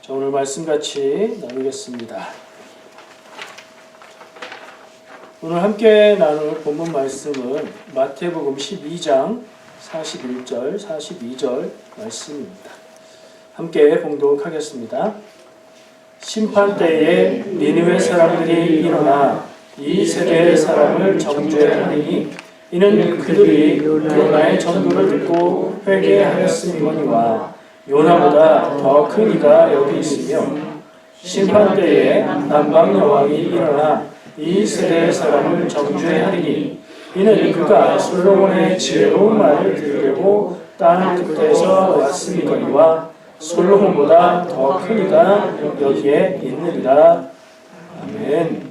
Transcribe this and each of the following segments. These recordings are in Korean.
자, 오늘 말씀 같이 나누겠습니다. 오늘 함께 나눌 본문 말씀은 마태복음 12장 41절, 42절 말씀입니다. 함께 봉독하겠습니다. 심판때에 니느웨 사람들이 일어나 이 세대의 사람을 정죄하리니 이는 그들이 요나의 전도를 듣고 회개하였음이거니와 요나보다 더 큰 이가 여기 있으며 심판때에 남방여왕이 일어나 이 세대의 사람을 정죄하리니 이는 그가 솔로몬의 지혜로운 말을 들으려고 땅 끝에서 왔음이거니와 솔로몬보다 더 큰 이가 여기에 있느니라. 아멘.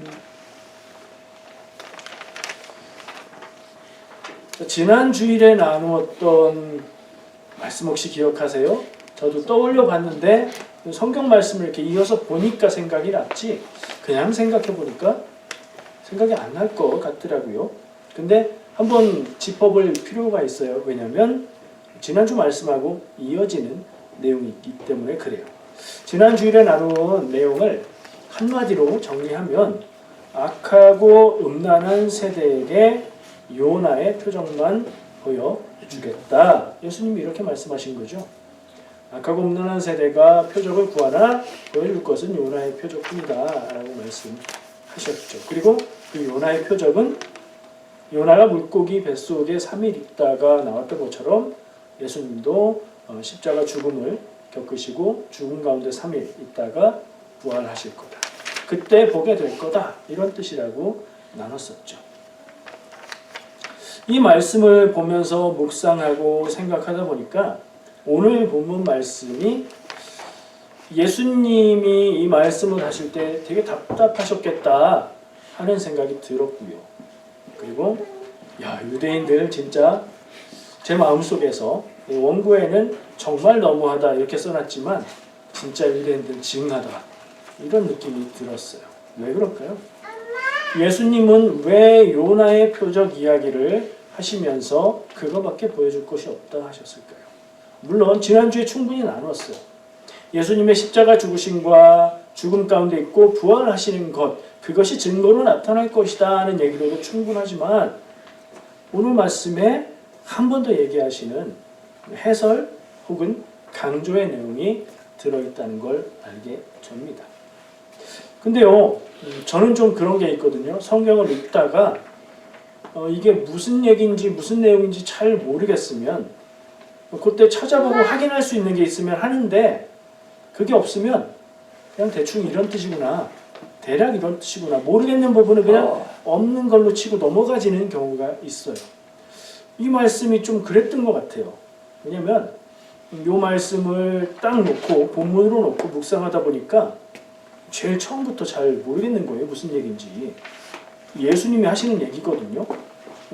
지난 주일에 나누었던 말씀 혹시 기억하세요? 저도 떠올려 봤는데 성경 말씀을 이렇게 이어서 보니까 생각이 났지 그냥 생각해 보니까 생각이 안 날 것 같더라고요. 근데 한번 짚어볼 필요가 있어요. 왜냐하면 지난주 말씀하고 이어지는 내용이 있기 때문에 그래요. 지난 주일에 나눈 내용을 한마디로 정리하면 악하고 음란한 세대에게 요나의 표적만 보여주겠다. 예수님이 이렇게 말씀하신 거죠. 악하고 음란한 세대가 표적을 구하나 보여줄 것은 요나의 표적뿐이다 라고 말씀하셨죠. 그리고 그 요나의 표적은 요나가 물고기 뱃속에 3일 있다가 나왔던 것처럼 예수님도 십자가 죽음을 겪으시고 죽음 가운데 3일 있다가 부활하실 거다. 그때 보게 될 거다. 이런 뜻이라고 나눴었죠. 이 말씀을 보면서 묵상하고 생각하다 보니까 오늘 본문 말씀이 예수님이 이 말씀을 하실 때 되게 답답하셨겠다 하는 생각이 들었고요. 그리고 유대인들 진짜 제 마음속에서 원고에는 정말 너무하다 이렇게 써놨지만 진짜 유대인들 징하다 이런 느낌이 들었어요. 왜 그럴까요? 예수님은 왜 요나의 표적 이야기를 하시면서 그거밖에 보여줄 것이 없다 하셨을까요? 물론 지난주에 충분히 나눴어요. 예수님의 십자가 죽으심과 죽음 가운데 있고 부활하시는 것 그것이 증거로 나타날 것이다 하는 얘기로도 충분하지만 오늘 말씀에 한 번 더 얘기하시는 해설 혹은 강조의 내용이 들어있다는 걸 알게 됩니다. 근데요, 저는 좀 그런 게 있거든요. 성경을 읽다가 이게 무슨 얘기인지 무슨 내용인지 잘 모르겠으면 그때 찾아보고 확인할 수 있는 게 있으면 하는데 그게 없으면 그냥 대충 이런 뜻이구나 대략 이런 뜻이구나 모르겠는 부분은 그냥 없는 걸로 치고 넘어가지는 경우가 있어요. 이 말씀이 좀 그랬던 것 같아요. 왜냐면 이 말씀을 딱 놓고 본문으로 놓고 묵상하다 보니까 제일 처음부터 잘 모르겠는 거예요. 무슨 얘기인지. 예수님이 하시는 얘기거든요.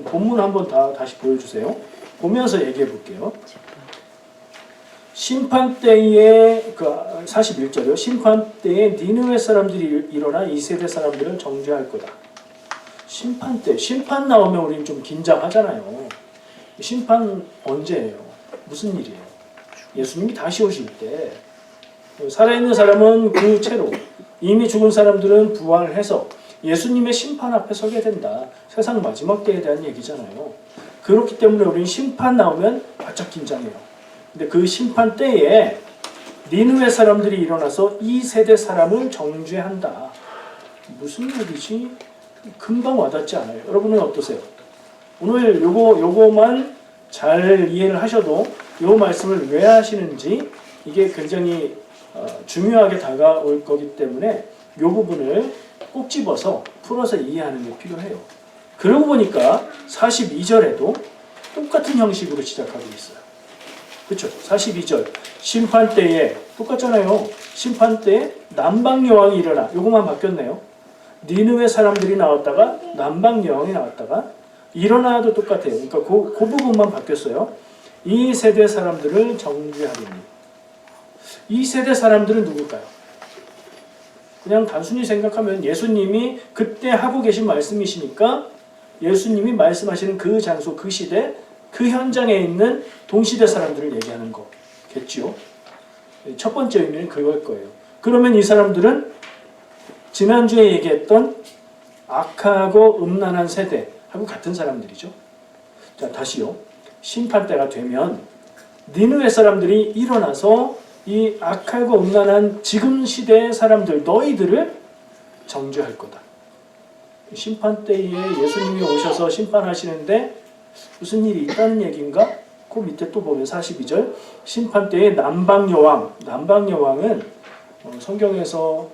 본문 한번 다시 보여주세요. 보면서 얘기해 볼게요. 심판때에 41절이요. 심판때에 니느웨 사람들이 일어나 이 세대 사람들을 정죄할 거다. 심판때. 심판 나오면 우리는 좀 긴장하잖아요. 심판 언제예요? 무슨 일이에요? 예수님이 다시 오실 때 살아있는 사람은 그 채로 이미 죽은 사람들은 부활해서 예수님의 심판 앞에 서게 된다. 세상 마지막 때에 대한 얘기잖아요. 그렇기 때문에 우리는 심판 나오면 바짝 긴장해요. 근데 그 심판 때에 니느웨 사람들이 일어나서 이 세대 사람을 정죄한다. 무슨 얘기지? 금방 와닿지 않아요. 여러분은 어떠세요? 오늘 요거만 잘 이해를 하셔도 요 말씀을 왜 하시는지 이게 굉장히 중요하게 다가올 거기 때문에 요 부분을 꼭 집어서 풀어서 이해하는 게 필요해요. 그러고 보니까 42절에도 똑같은 형식으로 시작하고 있어요. 그렇죠? 42절 심판 때에 똑같잖아요. 심판 때에 남방 여왕이 일어나. 요것만 바뀌었네요. 니느웨 사람들이 나왔다가 남방 여왕이 나왔다가 일어나도 똑같아요. 그러니까 그 부분만 바뀌었어요. 이 세대 사람들을 정죄하리니. 이 세대 사람들은 누굴까요? 그냥 단순히 생각하면 예수님이 그때 하고 계신 말씀이시니까 예수님이 말씀하시는 그 장소, 그 시대, 그 현장에 있는 동시대 사람들을 얘기하는 거겠지요. 첫 번째 의미는 그걸 거예요. 그러면 이 사람들은 지난주에 얘기했던 악하고 음란한 세대하고 같은 사람들이죠. 자, 다시요. 심판 때가 되면 니느웨 사람들이 일어나서 이 악하고 음란한 지금 시대의 사람들, 너희들을 정죄할 거다. 심판 때에 예수님이 오셔서 심판하시는데 무슨 일이 있다는 얘기인가? 그 밑에 또 보면 42절 심판 때에 남방여왕, 남방여왕은 성경에서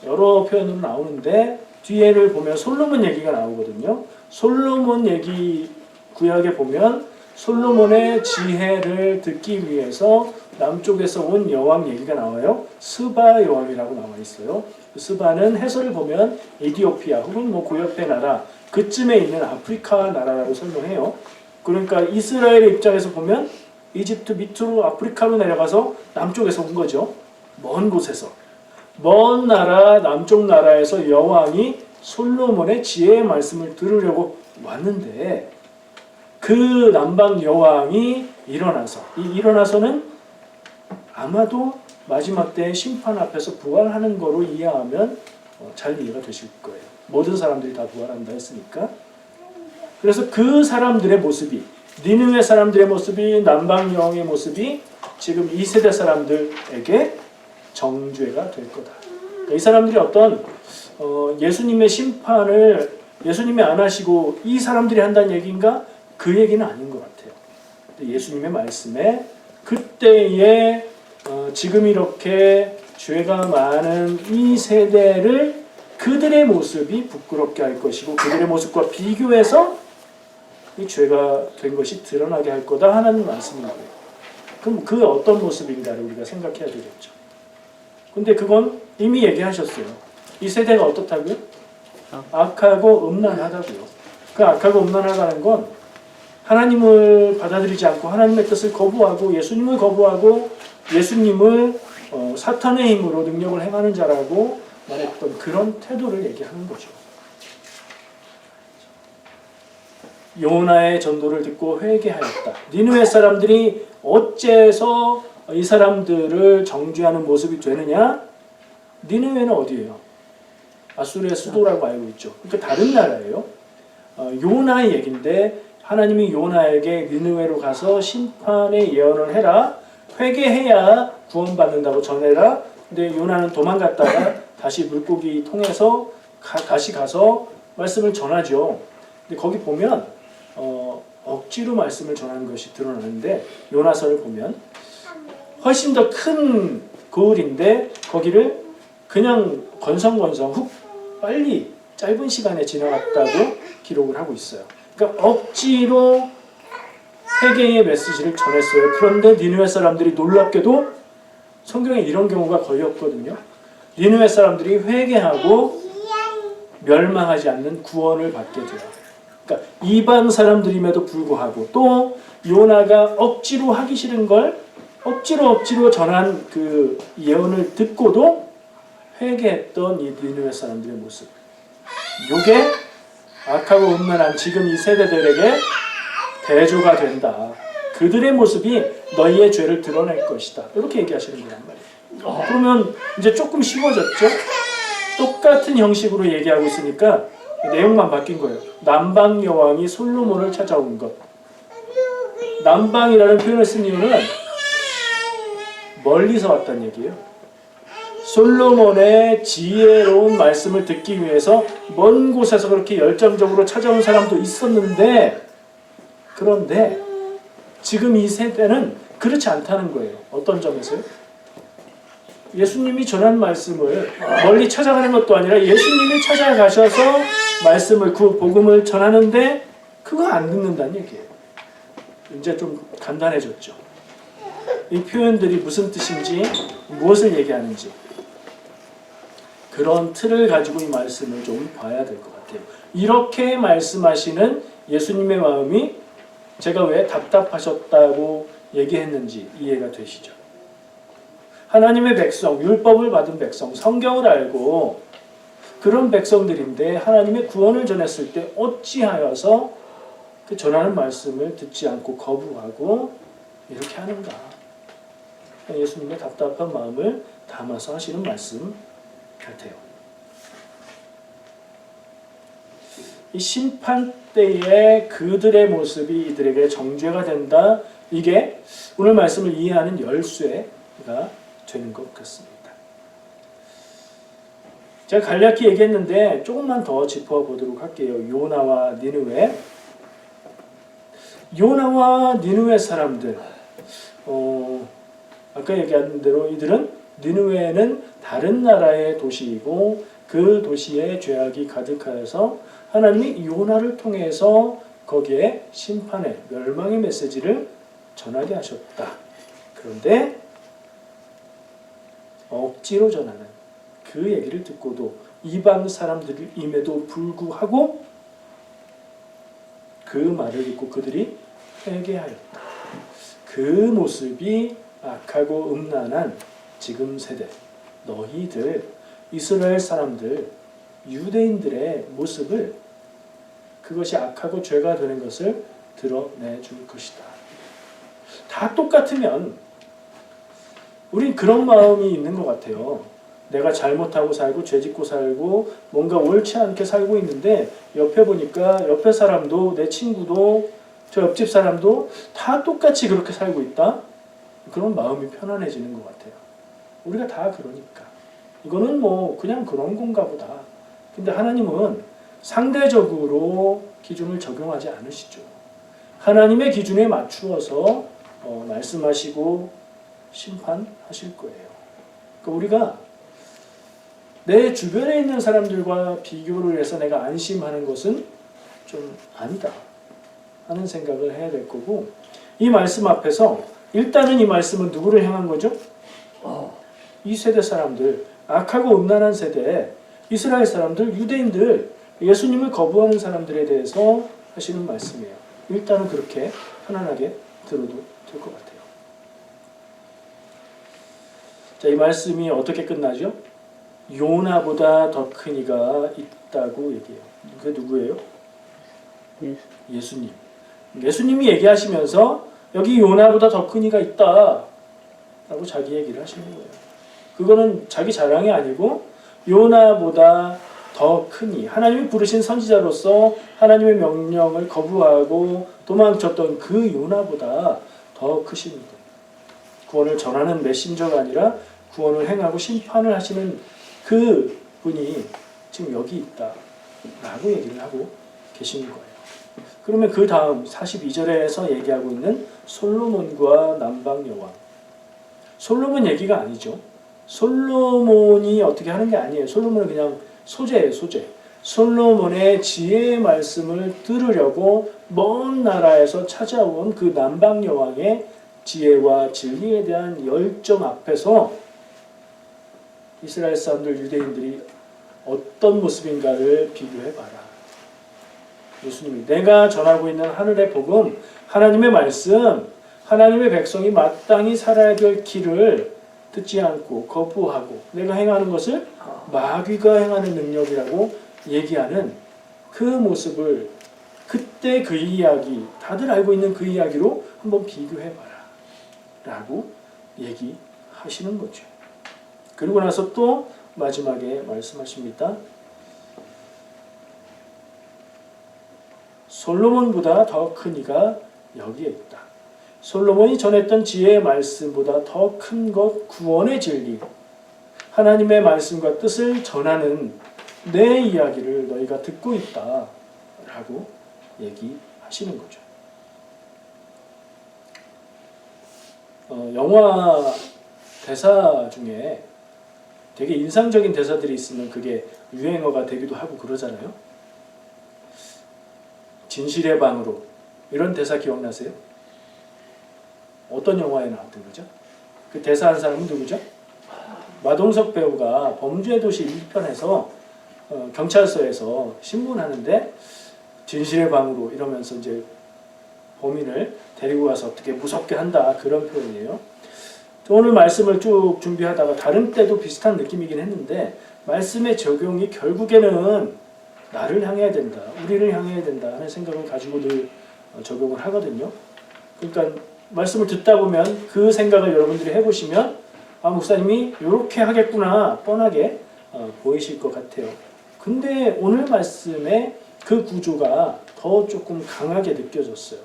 여러 표현으로 나오는데 뒤에를 보면 솔로몬 얘기가 나오거든요. 솔로몬 얘기 구약에 보면 솔로몬의 지혜를 듣기 위해서 남쪽에서 온 여왕 얘기가 나와요. 스바 여왕이라고 나와 있어요. 스바는 해설을 보면 에디오피아 혹은 뭐 그 옆에 나라 그쯤에 있는 아프리카 나라라고 설명해요. 그러니까 이스라엘의 입장에서 보면 이집트 밑으로 아프리카로 내려가서 남쪽에서 온 거죠. 먼 곳에서. 먼 나라 남쪽 나라에서 여왕이 솔로몬의 지혜의 말씀을 들으려고 왔는데 그 남방 여왕이 일어나서는 아마도 마지막 때 심판 앞에서 부활하는 거로 이해하면 잘 이해가 되실 거예요. 모든 사람들이 다 부활한다 했으니까. 그래서 그 사람들의 모습이 니느웨 사람들의 모습이 남방 여왕의 모습이 지금 2세대 사람들에게 정죄가 될 거다. 그러니까 이 사람들이 어떤 예수님의 심판을 예수님이 안 하시고 이 사람들이 한다는 얘기인가? 그 얘기는 아닌 것 같아요. 예수님의 말씀에 그때에 지금 이렇게 죄가 많은 이 세대를 그들의 모습이 부끄럽게 할 것이고 그들의 모습과 비교해서 이 죄가 된 것이 드러나게 할 거다 하는 말씀인 거예요. 그럼 그 어떤 모습인가를 우리가 생각해야 되겠죠. 근데 그건 이미 얘기하셨어요. 이 세대가 어떻다고요? 악하고 음란하다고요. 그 악하고 음란하다는 건 하나님을 받아들이지 않고 하나님의 뜻을 거부하고 예수님을 거부하고 예수님을 사탄의 힘으로 능력을 행하는 자라고 말했던 그런 태도를 얘기하는 거죠. 요나의 전도를 듣고 회개하였다. 니느웨 사람들이 어째서 이 사람들을 정죄하는 모습이 되느냐? 니느웨는 어디예요? 아수르의 수도라고 알고 있죠. 그러니까 다른 나라예요. 요나의 얘기인데 하나님이 요나에게 니느웨로 가서 심판의 예언을 해라. 회개해야 구원받는다고 전해라. 근데 요나는 도망갔다가 다시 물고기 통해서 다시 가서 말씀을 전하죠. 근데 거기 보면 억지로 말씀을 전하는 것이 드러나는데 요나서를 보면 훨씬 더 큰 거울인데 거기를 그냥 건성건성 훅 빨리 짧은 시간에 지나갔다고 기록을 하고 있어요. 그러니까 억지로 회개의 메시지를 전했어요. 그런데 니느웨 사람들이 놀랍게도 성경에 이런 경우가 거의 없거든요. 니느웨 사람들이 회개하고 멸망하지 않는 구원을 받게 돼요. 그러니까 이방 사람들임에도 불구하고 또 요나가 억지로 하기 싫은 걸 억지로 전한 그 예언을 듣고도 회개했던 이 니느웨 사람들의 모습. 요게 악하고 음란한 지금 이 세대들에게 대조가 된다. 그들의 모습이 너희의 죄를 드러낼 것이다. 이렇게 얘기하시는 거란 말이에요. 그러면 이제 조금 쉬워졌죠? 똑같은 형식으로 얘기하고 있으니까 내용만 바뀐 거예요. 남방 여왕이 솔로몬을 찾아온 것. 남방이라는 표현을 쓴 이유는 멀리서 왔다는 얘기예요. 솔로몬의 지혜로운 말씀을 듣기 위해서 먼 곳에서 그렇게 열정적으로 찾아온 사람도 있었는데 그런데 지금 이 세대는 그렇지 않다는 거예요. 어떤 점에서요? 예수님이 전한 말씀을 멀리 찾아가는 것도 아니라 예수님이 찾아가셔서 말씀을 그 복음을 전하는데 그거 안 듣는다는 얘기예요. 이제 좀 간단해졌죠. 이 표현들이 무슨 뜻인지 무엇을 얘기하는지 그런 틀을 가지고 이 말씀을 좀 봐야 될 것 같아요. 이렇게 말씀하시는 예수님의 마음이 제가 왜 답답하셨다고 얘기했는지 이해가 되시죠? 하나님의 백성, 율법을 받은 백성, 성경을 알고 그런 백성들인데 하나님의 구원을 전했을 때 어찌하여서 그 전하는 말씀을 듣지 않고 거부하고 이렇게 하는가? 예수님의 답답한 마음을 다 담아서 하시는 말씀 같아요. 이 심판 때에 그들의 모습이 이들에게 정죄가 된다. 이게 오늘 말씀을 이해하는 열쇠가 되는 것 같습니다. 제가 간략히 얘기했는데 조금만 더 짚어보도록 할게요. 요나와 니느웨. 요나와 니느웨 사람들. 아까 얘기한 대로 이들은 니느웨는 다른 나라의 도시이고 그 도시에 죄악이 가득하여서 하나님이 요나를 통해서 거기에 심판의 멸망의 메시지를 전하게 하셨다. 그런데 억지로 전하는 그 얘기를 듣고도 이방 사람들임에도 불구하고 그 말을 듣고 그들이 회개하였다. 그 모습이 악하고 음란한 지금 세대, 너희들 이스라엘 사람들, 유대인들의 모습을 그것이 악하고 죄가 되는 것을 드러내줄 것이다. 다 똑같으면 우린 그런 마음이 있는 것 같아요. 내가 잘못하고 살고 죄짓고 살고 뭔가 옳지 않게 살고 있는데 옆에 보니까 옆에 사람도 내 친구도 저 옆집 사람도 다 똑같이 그렇게 살고 있다. 그런 마음이 편안해지는 것 같아요. 우리가 다 그러니까. 이거는 뭐 그냥 그런 건가 보다. 근데 하나님은 상대적으로 기준을 적용하지 않으시죠. 하나님의 기준에 맞추어서 말씀하시고 심판하실 거예요. 그러니까 우리가 내 주변에 있는 사람들과 비교를 해서 내가 안심하는 것은 좀 아니다 하는 생각을 해야 될 거고, 이 말씀 앞에서 일단은 이 말씀은 누구를 향한 거죠? 이 세대 사람들, 악하고 음란한 세대, 이스라엘 사람들, 유대인들, 예수님을 거부하는 사람들에 대해서 하시는 말씀이에요. 일단은 그렇게 편안하게 들어도 될 것 같아요. 자, 이 말씀이 어떻게 끝나죠? 요나보다 더 큰 이가 있다고 얘기해요. 그게 누구예요? 예수님. 예수님이 얘기하시면서 여기 요나보다 더 큰 이가 있다 라고 자기 얘기를 하시는 거예요. 그거는 자기 자랑이 아니고 요나보다 더 큰 이, 하나님이 부르신 선지자로서 하나님의 명령을 거부하고 도망쳤던 그 요나보다 더 크신 분, 구원을 전하는 메신저가 아니라 구원을 행하고 심판을 하시는 그 분이 지금 여기 있다 라고 얘기를 하고 계시는 거예요. 그러면 그 다음 42절에서 얘기하고 있는 솔로몬과 남방여왕, 솔로몬 얘기가 아니죠. 솔로몬이 어떻게 하는 게 아니에요. 솔로몬은 그냥 소재예요, 소재. 솔로몬의 지혜의 말씀을 들으려고 먼 나라에서 찾아온 그 남방여왕의 지혜와 진리에 대한 열정 앞에서 이스라엘 사람들, 유대인들이 어떤 모습인가를 비교해봐라. 예수님이 내가 전하고 있는 하늘의 복음, 하나님의 말씀, 하나님의 백성이 마땅히 살아야 될 길을 듣지 않고 거부하고 내가 행하는 것을 마귀가 행하는 능력이라고 얘기하는 그 모습을, 그때 그 이야기, 다들 알고 있는 그 이야기로 한번 비교해봐라 라고 얘기하시는 거죠. 그리고 나서 또 마지막에 말씀하십니다. 솔로몬보다 더 큰 이가 여기에 있다. 솔로몬이 전했던 지혜의 말씀보다 더 큰 것, 구원의 진리, 하나님의 말씀과 뜻을 전하는 내 이야기를 너희가 듣고 있다 라고 얘기하시는 거죠. 영화 대사 중에 되게 인상적인 대사들이 있으면 그게 유행어가 되기도 하고 그러잖아요. 진실의 방으로, 이런 대사 기억나세요? 어떤 영화에 나왔던 거죠? 그 대사한 사람은 누구죠? 마동석 배우가 범죄도시 1편에서 경찰서에서 신문하는데 진실의 방으로 이러면서 이제 범인을 데리고 가서 어떻게 무섭게 한다, 그런 표현이에요. 오늘 말씀을 쭉 준비하다가 다른 때도 비슷한 느낌이긴 했는데 말씀의 적용이 결국에는 나를 향해야 된다, 우리를 향해야 된다 하는 생각을 가지고 늘 적용을 하거든요. 그러니까 말씀을 듣다 보면 그 생각을 여러분들이 해보시면 아, 목사님이 이렇게 하겠구나 뻔하게 보이실 것 같아요. 근데 오늘 말씀에 그 구조가 더 조금 강하게 느껴졌어요.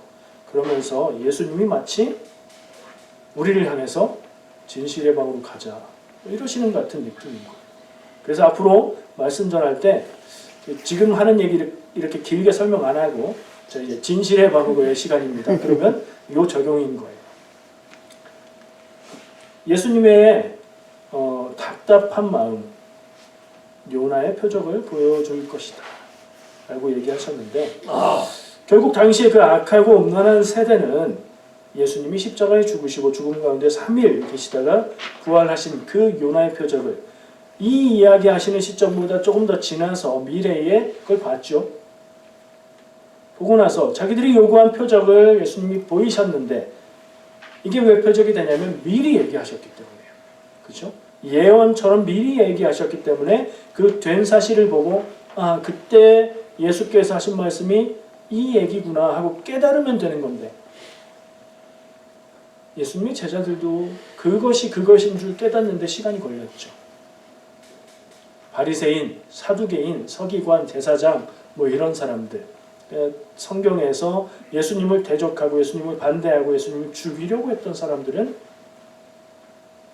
그러면서 예수님이 마치 우리를 향해서 진실의 방으로 가자 이러시는 것 같은 느낌인 거예요. 그래서 앞으로 말씀 전할 때 지금 하는 얘기를 이렇게 길게 설명 안 하고 저 이제 진실의 방으로의 시간입니다. 그러면 요 적용인 거예요. 예수님의 답답한 마음, 요나의 표적을 보여줄 것이다 라고 얘기하셨는데 결국 당시에 그 악하고 음란한 세대는 예수님이 십자가에 죽으시고 죽음 가운데 3일 계시다가 부활하신 그 요나의 표적을 이 이야기 하시는 시점보다 조금 더 지나서 미래에 그걸 봤죠. 보고 나서 자기들이 요구한 표적을 예수님이 보이셨는데 이게 왜 표적이 되냐면 미리 얘기하셨기 때문이에요. 그렇죠? 예언처럼 미리 얘기하셨기 때문에 그 된 사실을 보고 아, 그때 예수께서 하신 말씀이 이 얘기구나 하고 깨달으면 되는 건데 예수님의 제자들도 그것이 그것인 줄 깨닫는데 시간이 걸렸죠. 바리새인, 사두개인, 서기관, 제사장 뭐 이런 사람들 성경에서 예수님을 대적하고 예수님을 반대하고 예수님을 죽이려고 했던 사람들은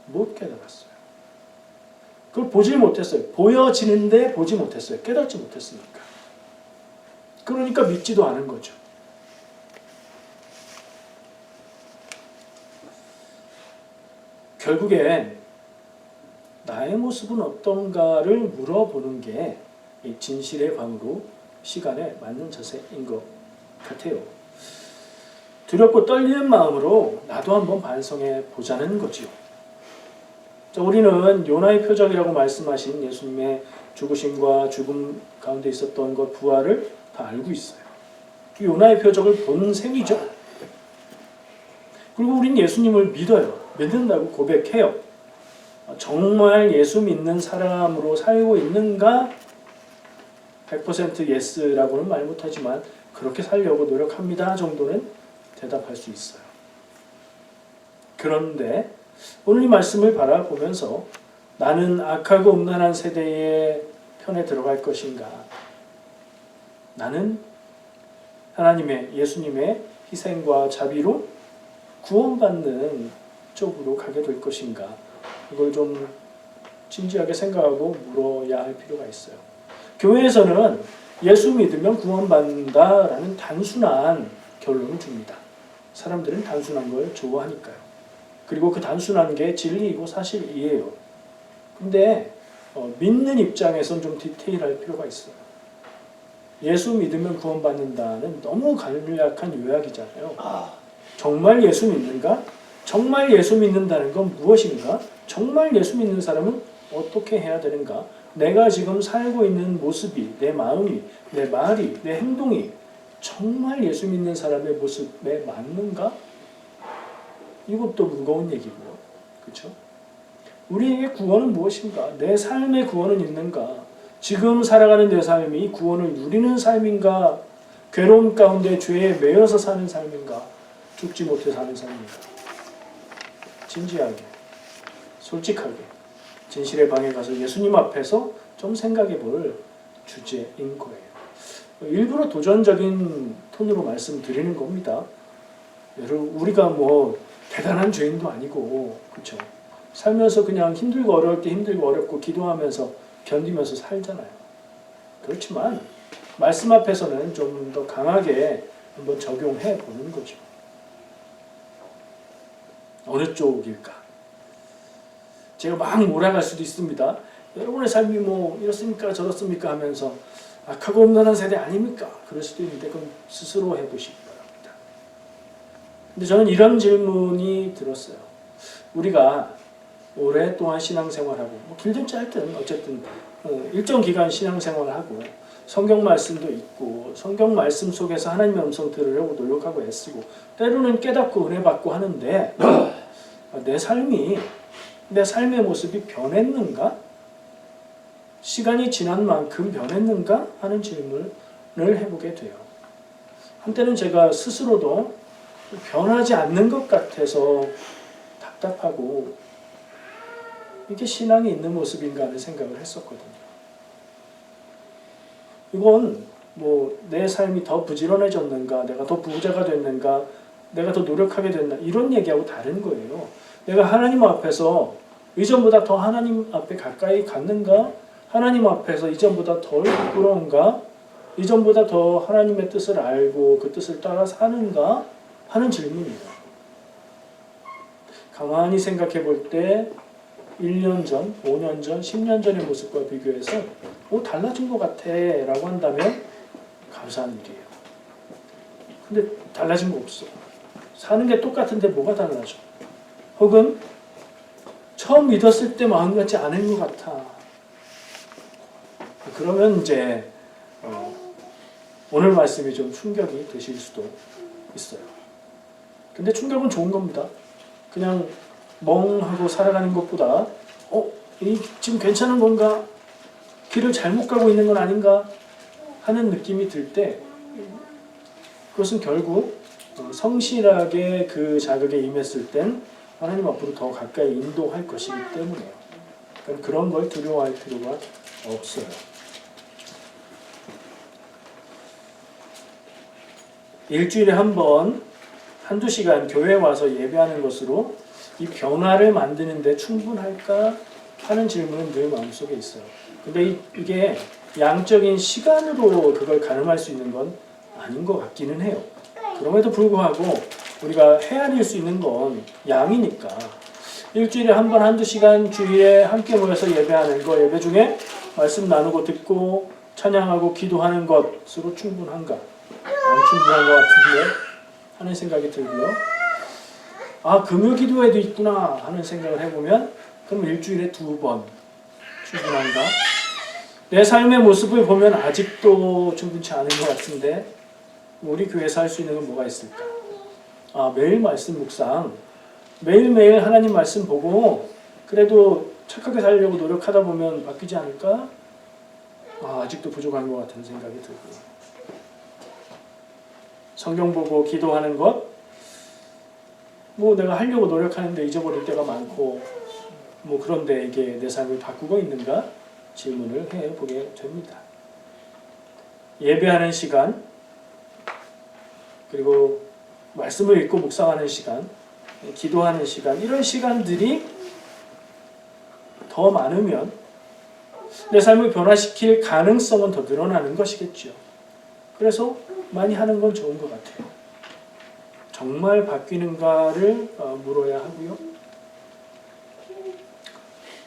못 깨달았어요. 그걸 보질 못했어요. 보여지는데 보지 못했어요. 깨닫지 못했으니까. 그러니까 믿지도 않은 거죠. 결국엔 나의 모습은 어떤가를 물어보는 게 이 진실의 방으로 시간에 맞는 자세인 것 같아요. 두렵고 떨리는 마음으로 나도 한번 반성해 보자는 거지요. 자, 우리는 요나의 표적이라고 말씀하신 예수님의 죽으심과 죽음 가운데 있었던 것 부활을 다 알고 있어요. 요나의 표적을 본 셈이죠. 그리고 우린 예수님을 믿어요. 믿는다고 고백해요. 정말 예수 믿는 사람으로 살고 있는가? 100% 예스라고는 말 못하지만 그렇게 살려고 노력합니다 정도는 대답할 수 있어요. 그런데 오늘 이 말씀을 바라보면서 나는 악하고 음란한 세대의 편에 들어갈 것인가? 나는 하나님의 예수님의 희생과 자비로 구원받는 쪽으로 가게 될 것인가? 이걸 좀 진지하게 생각하고 물어야 할 필요가 있어요. 교회에서는 예수 믿으면 구원받는다라는 단순한 결론을 줍니다. 사람들은 단순한 걸 좋아하니까요. 그리고 그 단순한 게 진리이고 사실이에요. 근데 믿는 입장에서는 좀 디테일할 필요가 있어요. 예수 믿으면 구원받는다는 너무 간략한 요약이잖아요. 정말 예수 믿는가? 정말 예수 믿는다는 건 무엇인가? 정말 예수 믿는 사람은 어떻게 해야 되는가? 내가 지금 살고 있는 모습이, 내 마음이, 내 말이, 내 행동이 정말 예수 믿는 사람의 모습에 맞는가? 이것도 무거운 얘기고요. 그렇죠? 우리에게 구원은 무엇인가? 내 삶의 구원은 있는가? 지금 살아가는 내 삶이 구원을 누리는 삶인가? 괴로움 가운데 죄에 매여서 사는 삶인가? 죽지 못해 사는 삶인가? 진지하게, 솔직하게 진실의 방에 가서 예수님 앞에서 좀 생각해 볼 주제인 거예요. 일부러 도전적인 톤으로 말씀드리는 겁니다. 여러분, 우리가 뭐 대단한 죄인도 아니고, 그렇죠? 살면서 그냥 힘들고 어려울 때 힘들고 어렵고 기도하면서 견디면서 살잖아요. 그렇지만 말씀 앞에서는 좀 더 강하게 한번 적용해 보는 거죠. 어느 쪽일까? 제가 막 몰아갈 수도 있습니다. 여러분의 삶이 뭐 이렇습니까 저렇습니까 하면서 악하고 음란한 세대 아닙니까? 그럴 수도 있는데 그건 스스로 해보시기 바랍니다. 근데 저는 이런 질문이 들었어요. 우리가 오랫동안 신앙생활하고 뭐 길든 짧든 어쨌든 일정 기간 신앙생활하고 성경 말씀도 있고 성경 말씀 속에서 하나님의 음성 들으려고 노력하고 애쓰고 때로는 깨닫고 은혜 받고 하는데 내 삶의 모습이 변했는가? 시간이 지난 만큼 변했는가? 하는 질문을 해보게 돼요. 한때는 제가 스스로도 변하지 않는 것 같아서 답답하고 이게 신앙이 있는 모습인가 하는 생각을 했었거든요. 이건 뭐 내 삶이 더 부지런해졌는가, 내가 더 부자가 됐는가, 내가 더 노력하게 됐나, 이런 얘기하고 다른 거예요. 내가 하나님 앞에서 이전보다 더 하나님 앞에 가까이 갔는가, 하나님 앞에서 이전보다 덜 부끄러운가, 이전보다 더 하나님의 뜻을 알고 그 뜻을 따라 사는가 하는 질문이에요. 가만히 생각해 볼 때 1년 전, 5년 전, 10년 전의 모습과 비교해서 달라진 것 같아 라고 한다면 감사한 일이에요. 근데 달라진 거 없어. 사는 게 똑같은데 뭐가 달라져? 혹은 처음 믿었을 때 마음 같지 않은 것 같아. 그러면 이제 오늘 말씀이 좀 충격이 되실 수도 있어요. 근데 충격은 좋은 겁니다. 그냥 멍하고 살아가는 것보다 지금 괜찮은 건가? 길을 잘못 가고 있는 건 아닌가? 하는 느낌이 들 때 그것은 결국 성실하게 그 자극에 임했을 땐 하나님 앞으로 더 가까이 인도할 것이기 때문에요. 그러니까 그런 걸 두려워할 필요가 없어요. 일주일에 한 번, 한두 시간 교회에 와서 예배하는 것으로 이 변화를 만드는 데 충분할까 하는 질문은 늘 마음속에 있어요. 근데 이게 양적인 시간으로 그걸 가늠할 수 있는 건 아닌 것 같기는 해요. 그럼에도 불구하고 우리가 헤아릴 수 있는 건 양이니까 일주일에 한 번 한두 시간 주일에 함께 모여서 예배하는 거, 예배 중에 말씀 나누고 듣고 찬양하고 기도하는 것으로 충분한가? 안 충분한 것 같은데 하는 생각이 들고요. 금요 기도회도 있구나 하는 생각을 해보면 그럼 일주일에 2번 충분한가? 내 삶의 모습을 보면 아직도 충분치 않은 것 같은데 우리 교회에서 할 수 있는 건 뭐가 있을까? 매일 말씀 묵상, 매일매일 하나님 말씀 보고 그래도 착하게 살려고 노력하다 보면 바뀌지 않을까? 아직도 부족한 것 같은 생각이 들고요. 성경 보고 기도하는 것, 내가 하려고 노력하는데 잊어버릴 때가 많고 그런데 이게 내 삶을 바꾸고 있는가? 질문을 해보게 됩니다. 예배하는 시간, 그리고 말씀을 읽고 묵상하는 시간, 기도하는 시간, 이런 시간들이 더 많으면 내 삶을 변화시킬 가능성은 더 늘어나는 것이겠죠. 그래서 많이 하는 건 좋은 것 같아요. 정말 바뀌는가를 물어야 하고요.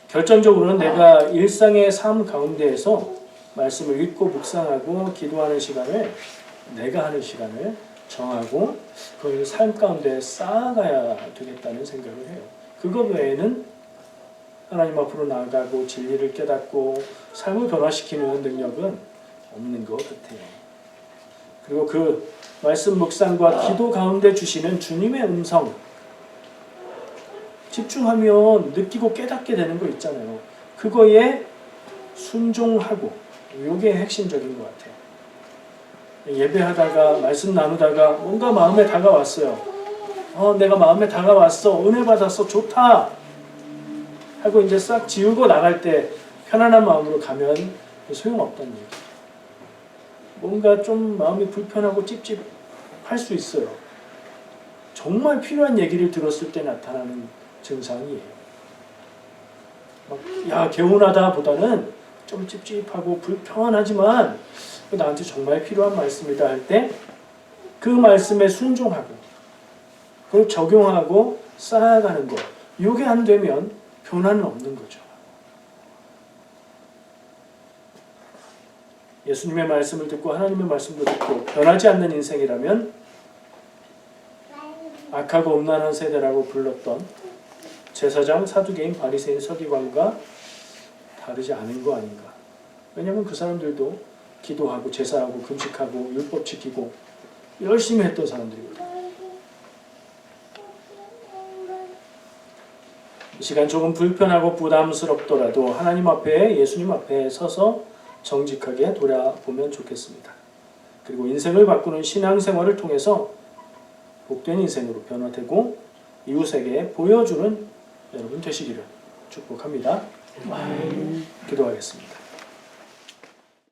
결정적으로는 내가 일상의 삶 가운데에서 말씀을 읽고 묵상하고 기도하는 시간을 내가 하는 시간을 정하고 그걸 삶 가운데 쌓아가야 되겠다는 생각을 해요. 그거 외에는 하나님 앞으로 나아가고 진리를 깨닫고 삶을 변화시키는 능력은 없는 것 같아요. 그리고 그 말씀 묵상과 기도 가운데 주시는 주님의 음성, 집중하면 느끼고 깨닫게 되는 거 있잖아요. 그거에 순종하고, 이게 핵심적인 것 같아요. 예배하다가 말씀 나누다가 뭔가 마음에 다가왔어요. 내가 마음에 다가왔어, 은혜 받았어, 좋다 하고 이제 싹 지우고 나갈 때 편안한 마음으로 가면 소용없다는 얘기. 뭔가 좀 마음이 불편하고 찝찝할 수 있어요. 정말 필요한 얘기를 들었을 때 나타나는 증상이에요. 개운하다 보다는 좀 찝찝하고 불편하지만 나한테 정말 필요한 말씀이다 할 때 그 말씀에 순종하고 그걸 적용하고 쌓아가는 것, 이게 안 되면 변화는 없는 거죠. 예수님의 말씀을 듣고 하나님의 말씀도 듣고 변하지 않는 인생이라면 악하고 음란한 세대라고 불렀던 제사장, 사두개인, 바리새인, 서기관과 다르지 않은 거 아닌가. 왜냐하면 그 사람들도 기도하고 제사하고 금식하고 율법 지키고 열심히 했던 사람들이거든요. 이 시간 조금 불편하고 부담스럽더라도 하나님 앞에, 예수님 앞에 서서 정직하게 돌아보면 좋겠습니다. 그리고 인생을 바꾸는 신앙생활을 통해서 복된 인생으로 변화되고 이웃에게 보여주는 여러분 되시기를 축복합니다. 기도하겠습니다.